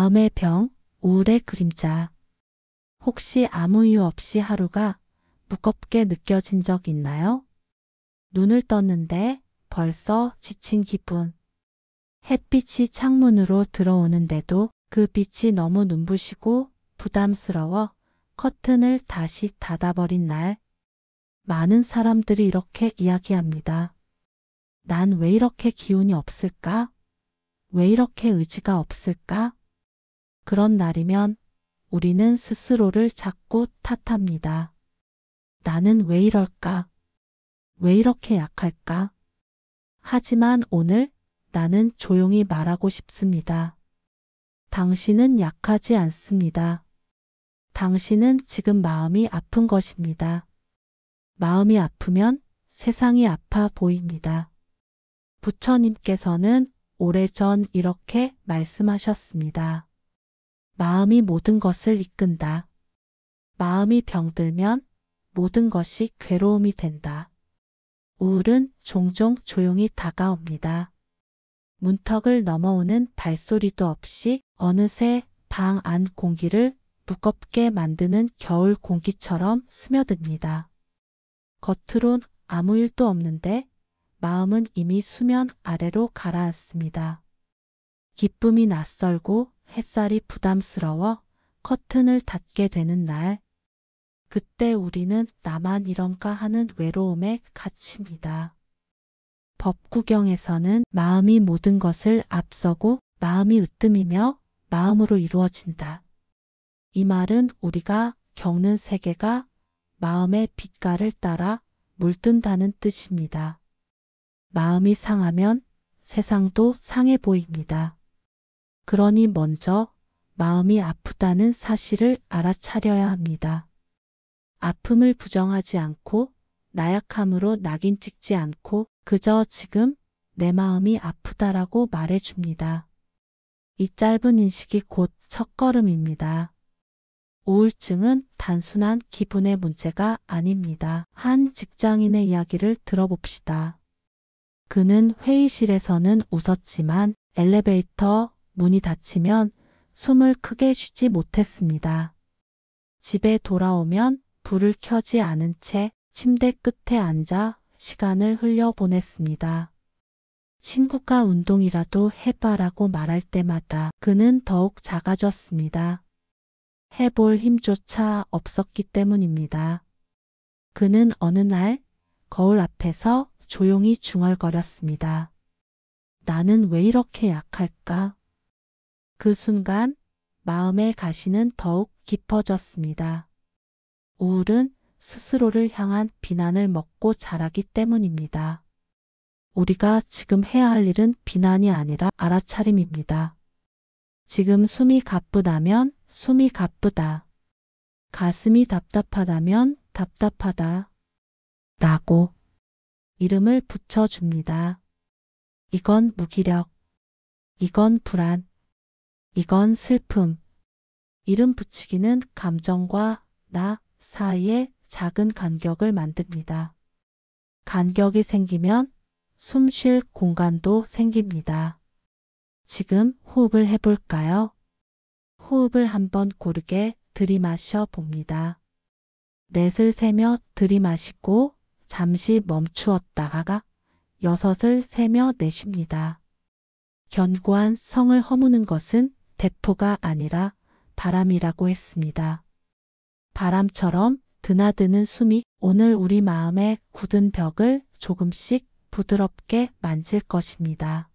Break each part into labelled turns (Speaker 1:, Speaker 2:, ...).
Speaker 1: 마음의 병, 우울의 그림자. 혹시 아무 이유 없이 하루가 무겁게 느껴진 적 있나요? 눈을 떴는데 벌써 지친 기분. 햇빛이 창문으로 들어오는데도 그 빛이 너무 눈부시고 부담스러워 커튼을 다시 닫아버린 날. 많은 사람들이 이렇게 이야기합니다. 난 왜 이렇게 기운이 없을까? 왜 이렇게 의지가 없을까? 그런 날이면 우리는 스스로를 자꾸 탓합니다. 나는 왜 이럴까? 왜 이렇게 약할까? 하지만 오늘 나는 조용히 말하고 싶습니다. 당신은 약하지 않습니다. 당신은 지금 마음이 아픈 것입니다. 마음이 아프면 세상이 아파 보입니다. 부처님께서는 오래전 이렇게 말씀하셨습니다. 마음이 모든 것을 이끈다. 마음이 병들면 모든 것이 괴로움이 된다. 우울은 종종 조용히 다가옵니다. 문턱을 넘어오는 발소리도 없이 어느새 방 안 공기를 무겁게 만드는 겨울 공기처럼 스며듭니다. 겉으론 아무 일도 없는데 마음은 이미 수면 아래로 가라앉습니다. 기쁨이 낯설고 햇살이 부담스러워 커튼을 닫게 되는 날. 그때 우리는 나만 이런가 하는 외로움에 갇힙니다. 법구경에서는 마음이 모든 것을 앞서고 마음이 으뜸이며 마음으로 이루어진다. 이 말은 우리가 겪는 세계가 마음의 빛깔을 따라 물든다는 뜻입니다. 마음이 상하면 세상도 상해 보입니다. 그러니 먼저 마음이 아프다는 사실을 알아차려야 합니다. 아픔을 부정하지 않고 나약함으로 낙인 찍지 않고 그저 지금 내 마음이 아프다라고 말해줍니다. 이 짧은 인식이 곧 첫걸음입니다. 우울증은 단순한 기분의 문제가 아닙니다. 한 직장인의 이야기를 들어봅시다. 그는 회의실에서는 웃었지만 엘리베이터 문이 닫히면 숨을 크게 쉬지 못했습니다. 집에 돌아오면 불을 켜지 않은 채 침대 끝에 앉아 시간을 흘려보냈습니다. 친구가 운동이라도 해봐라고 말할 때마다 그는 더욱 작아졌습니다. 해볼 힘조차 없었기 때문입니다. 그는 어느 날 거울 앞에서 조용히 중얼거렸습니다. 나는 왜 이렇게 약할까? 그 순간 마음의 가시는 더욱 깊어졌습니다. 우울은 스스로를 향한 비난을 먹고 자라기 때문입니다. 우리가 지금 해야 할 일은 비난이 아니라 알아차림입니다. 지금 숨이 가쁘다면 숨이 가쁘다. 가슴이 답답하다면 답답하다. 라고 이름을 붙여줍니다. 이건 무기력. 이건 불안. 이건 슬픔. 이름 붙이기는 감정과 나 사이에 작은 간격을 만듭니다. 간격이 생기면 숨 쉴 공간도 생깁니다. 지금 호흡을 해볼까요? 호흡을 한번 고르게 들이마셔 봅니다. 넷을 세며 들이마시고 잠시 멈추었다가 여섯을 세며 내쉽니다. 견고한 성을 허무는 것은 대포가 아니라 바람이라고 했습니다. 바람처럼 드나드는 숨이 오늘 우리 마음의 굳은 벽을 조금씩 부드럽게 만질 것입니다.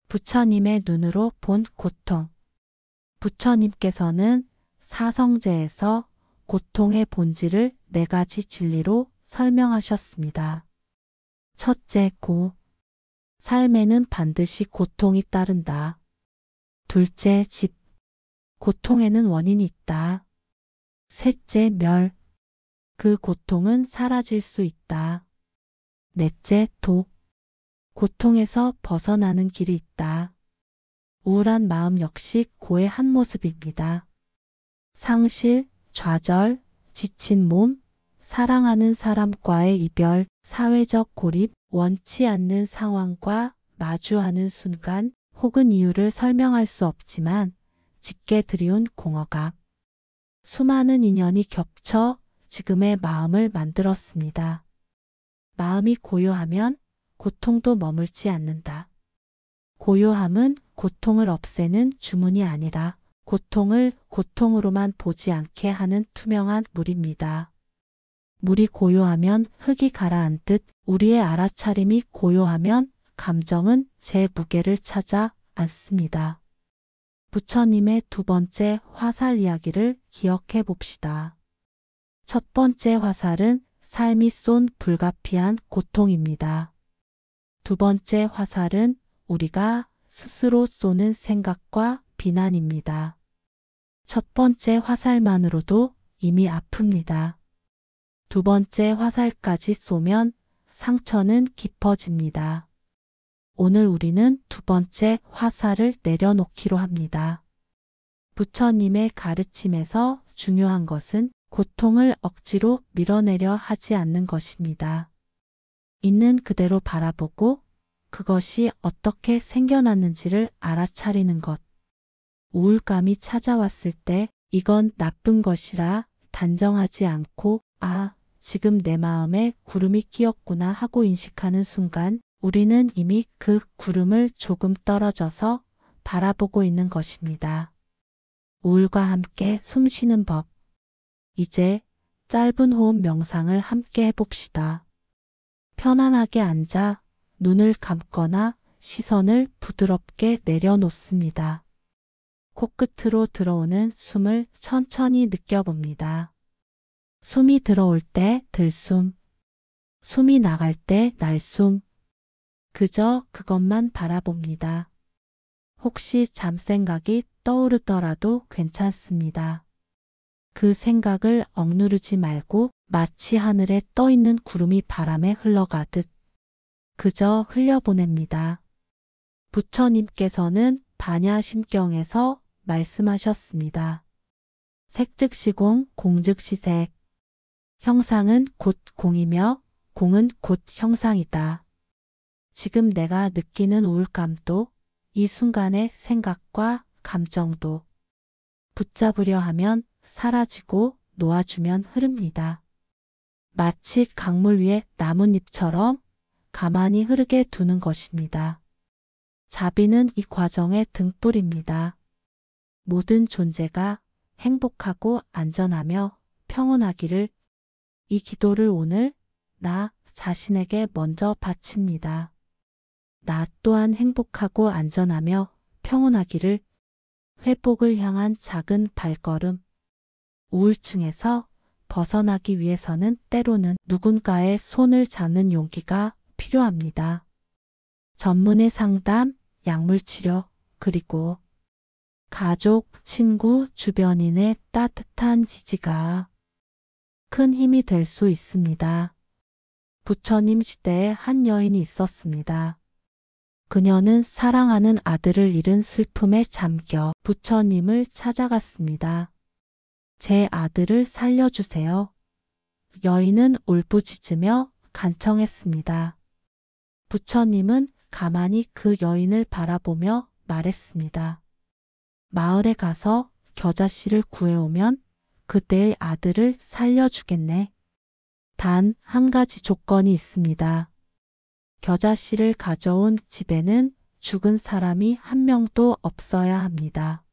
Speaker 1: 부처님의 눈으로 본 고통. 부처님께서는 사성제에서 고통의 본질을 4가지 진리로 설명하셨습니다. 첫째, 삶에는 반드시 고통이 따른다. 둘째, 집. 고통에는 원인이 있다. 셋째, 멸. 그 고통은 사라질 수 있다. 넷째, 고통에서 벗어나는 길이 있다. 우울한 마음 역시 고의 한 모습입니다. 상실, 좌절, 지친 몸, 사랑하는 사람과의 이별, 사회적 고립, 원치 않는 상황과 마주하는 순간 혹은 이유를 설명할 수 없지만 짙게 드리운 공허감. 수많은 인연이 겹쳐 지금의 마음을 만들었습니다. 마음이 고요하면 고통도 머물지 않는다. 고요함은 고통을 없애는 주문이 아니라 고통을 고통으로만 보지 않게 하는 투명한 물입니다. 물이 고요하면 흙이 가라앉듯 우리의 알아차림이 고요하면 감정은 제 무게를 찾아 앉습니다. 부처님의 두 번째 화살 이야기를 기억해 봅시다. 첫 번째 화살은 삶이 쏜 불가피한 고통입니다. 두 번째 화살은 우리가 스스로 쏘는 생각과 비난입니다. 첫 번째 화살만으로도 이미 아픕니다. 두 번째 화살까지 쏘면 상처는 깊어집니다. 오늘 우리는 두 번째 화살을 내려놓기로 합니다. 부처님의 가르침에서 중요한 것은 고통을 억지로 밀어내려 하지 않는 것입니다. 있는 그대로 바라보고 그것이 어떻게 생겨났는지를 알아차리는 것. 우울감이 찾아왔을 때 이건 나쁜 것이라 단정하지 않고 지금 내 마음에 구름이 끼었구나 하고 인식하는 순간 우리는 이미 그 구름을 조금 떨어져서 바라보고 있는 것입니다. 우울과 함께 숨 쉬는 법. 이제 짧은 호흡 명상을 함께 해봅시다. 편안하게 앉아 눈을 감거나 시선을 부드럽게 내려놓습니다. 코끝으로 들어오는 숨을 천천히 느껴봅니다. 숨이 들어올 때 들숨, 숨이 나갈 때 날숨. 그저 그것만 바라봅니다. 혹시 잠생각이 떠오르더라도 괜찮습니다. 그 생각을 억누르지 말고 마치 하늘에 떠있는 구름이 바람에 흘러가듯 그저 흘려보냅니다. 부처님께서는 반야심경에서 말씀하셨습니다. 색즉시공, 공즉시색. 형상은 곧 공이며 공은 곧 형상이다. 지금 내가 느끼는 우울감도 이 순간의 생각과 감정도 붙잡으려 하면 사라지고 놓아주면 흐릅니다. 마치 강물 위에 나뭇잎처럼 가만히 흐르게 두는 것입니다. 자비는 이 과정의 등불입니다. 모든 존재가 행복하고 안전하며 평온하기를 이 기도를 오늘 나 자신에게 먼저 바칩니다. 나 또한 행복하고 안전하며 평온하기를 회복을 향한 작은 발걸음. 우울증에서 벗어나기 위해서는 때로는 누군가의 손을 잡는 용기가 필요합니다. 전문의 상담, 약물치료, 그리고 가족, 친구, 주변인의 따뜻한 지지가 큰 힘이 될 수 있습니다. 부처님 시대에 한 여인이 있었습니다. 그녀는 사랑하는 아들을 잃은 슬픔에 잠겨 부처님을 찾아갔습니다. 제 아들을 살려주세요. 여인은 울부짖으며 간청했습니다. 부처님은 가만히 그 여인을 바라보며 말했습니다. 마을에 가서 겨자씨를 구해오면 그때의 아들을 살려주겠네. 단 한 가지 조건이 있습니다. 겨자씨를 가져온 집에는 죽은 사람이 한 명도 없어야 합니다.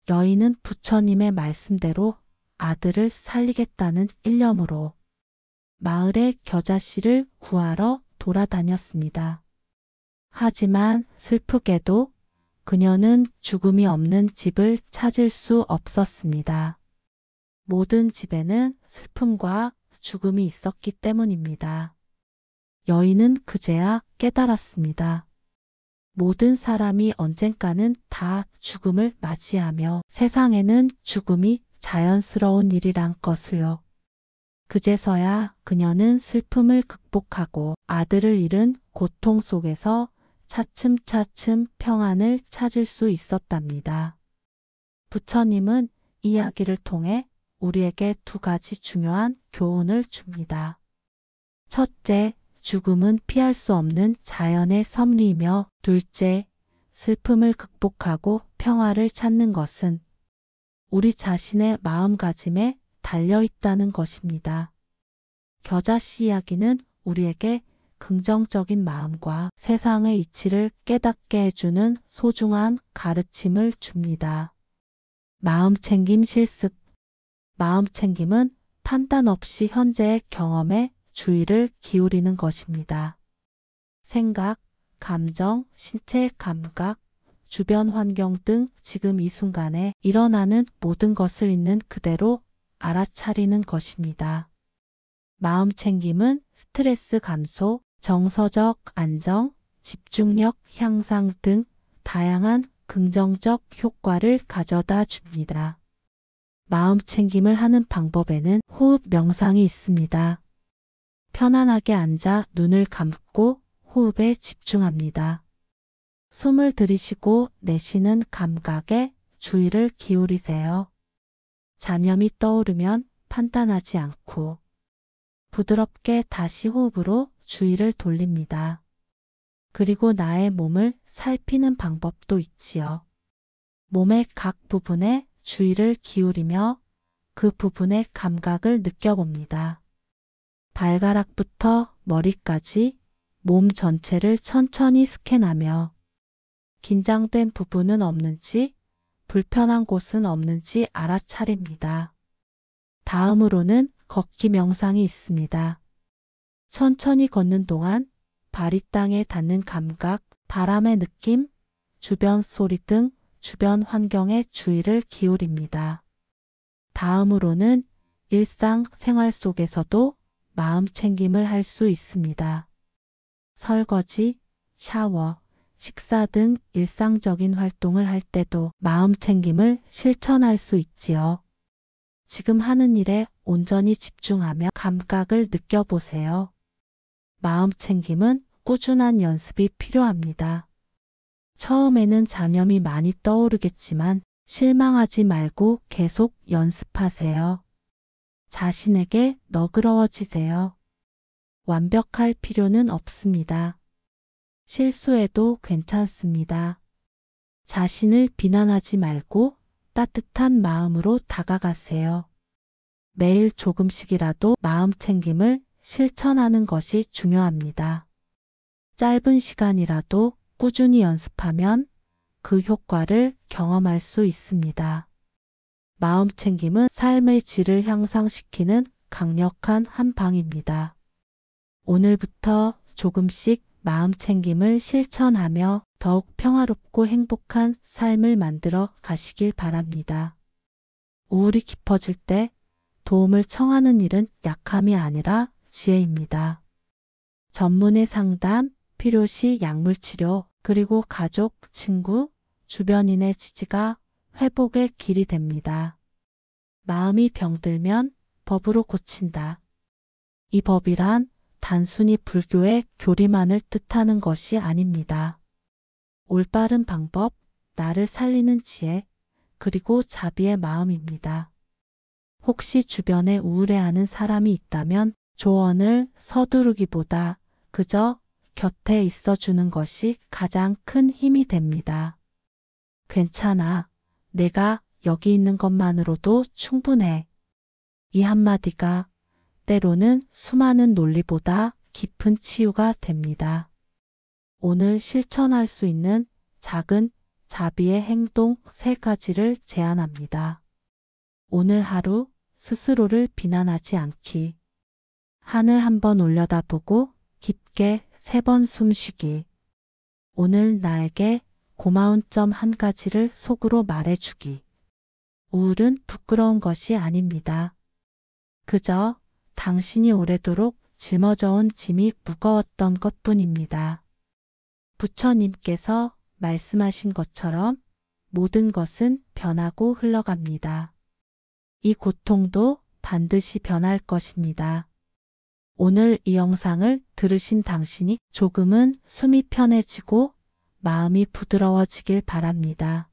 Speaker 1: 여인은 부처님의 말씀대로 아들을 살리겠다는 일념으로 마을의 겨자씨를 구하러 돌아다녔습니다. 하지만 슬프게도 그녀는 죽음이 없는 집을 찾을 수 없었습니다. 모든 집에는 슬픔과 죽음이 있었기 때문입니다. 여인은 그제야 깨달았습니다. 모든 사람이 언젠가는 다 죽음을 맞이하며 세상에는 죽음이 자연스러운 일이란 것을요. 그제서야 그녀는 슬픔을 극복하고 아들을 잃은 고통 속에서 차츰차츰 평안을 찾을 수 있었답니다. 부처님은 이 이야기를 통해 우리에게 두 가지 중요한 교훈을 줍니다. 첫째, 죽음은 피할 수 없는 자연의 섭리이며 둘째, 슬픔을 극복하고 평화를 찾는 것은 우리 자신의 마음가짐에 달려 있다는 것입니다. 겨자씨 이야기는 우리에게 긍정적인 마음과 세상의 이치를 깨닫게 해주는 소중한 가르침을 줍니다. 마음챙김 실습. 마음챙김은 판단 없이 현재의 경험에 주의를 기울이는 것입니다. 생각, 감정, 신체의 감각, 주변 환경 등 지금 이 순간에 일어나는 모든 것을 있는 그대로 알아차리는 것입니다. 마음챙김은 스트레스 감소, 정서적 안정, 집중력 향상 등 다양한 긍정적 효과를 가져다 줍니다. 마음챙김을 하는 방법에는 호흡 명상이 있습니다. 편안하게 앉아 눈을 감고 호흡에 집중합니다. 숨을 들이쉬고 내쉬는 감각에 주의를 기울이세요. 잡념이 떠오르면 판단하지 않고 부드럽게 다시 호흡으로 주의를 돌립니다. 그리고 나의 몸을 살피는 방법도 있지요. 몸의 각 부분에 주의를 기울이며 그 부분의 감각을 느껴봅니다. 발가락부터 머리까지 몸 전체를 천천히 스캔하며 긴장된 부분은 없는지, 불편한 곳은 없는지 알아차립니다. 다음으로는 걷기 명상이 있습니다. 천천히 걷는 동안 발이 땅에 닿는 감각, 바람의 느낌, 주변 소리 등 주변 환경에 주의를 기울입니다. 다음으로는 일상생활 속에서도 마음챙김을 할 수 있습니다. 설거지, 샤워, 식사 등 일상적인 활동을 할 때도 마음챙김을 실천할 수 있지요. 지금 하는 일에 온전히 집중하며 감각을 느껴보세요. 마음챙김은 꾸준한 연습이 필요합니다. 처음에는 잡념이 많이 떠오르겠지만 실망하지 말고 계속 연습하세요. 자신에게 너그러워지세요. 완벽할 필요는 없습니다. 실수해도 괜찮습니다. 자신을 비난하지 말고 따뜻한 마음으로 다가가세요. 매일 조금씩이라도 마음챙김을 실천하는 것이 중요합니다. 짧은 시간이라도 꾸준히 연습하면 그 효과를 경험할 수 있습니다. 마음챙김은 삶의 질을 향상시키는 강력한 한방입니다. 오늘부터 조금씩 마음챙김을 실천하며 더욱 평화롭고 행복한 삶을 만들어 가시길 바랍니다. 우울이 깊어질 때 도움을 청하는 일은 약함이 아니라 지혜입니다. 전문의 상담, 필요시 약물치료, 그리고 가족, 친구, 주변인의 지지가 회복의 길이 됩니다. 마음이 병들면 법으로 고친다. 이 법이란 단순히 불교의 교리만을 뜻하는 것이 아닙니다. 올바른 방법, 나를 살리는 지혜, 그리고 자비의 마음입니다. 혹시 주변에 우울해하는 사람이 있다면 조언을 서두르기보다 그저 곁에 있어주는 것이 가장 큰 힘이 됩니다. 괜찮아. 내가 여기 있는 것만으로도 충분해. 이 한마디가 때로는 수많은 논리보다 깊은 치유가 됩니다. 오늘 실천할 수 있는 작은 자비의 행동 3가지를 제안합니다. 오늘 하루 스스로를 비난하지 않기. 하늘 한번 올려다보고 깊게 3번 숨쉬기. 오늘 나에게 고마운 점 1가지를 속으로 말해주기. 우울은 부끄러운 것이 아닙니다. 그저 당신이 오래도록 짊어져온 짐이 무거웠던 것뿐입니다. 부처님께서 말씀하신 것처럼 모든 것은 변하고 흘러갑니다. 이 고통도 반드시 변할 것입니다. 오늘 이 영상을 들으신 당신이 조금은 숨이 편해지고 마음이 부드러워지길 바랍니다.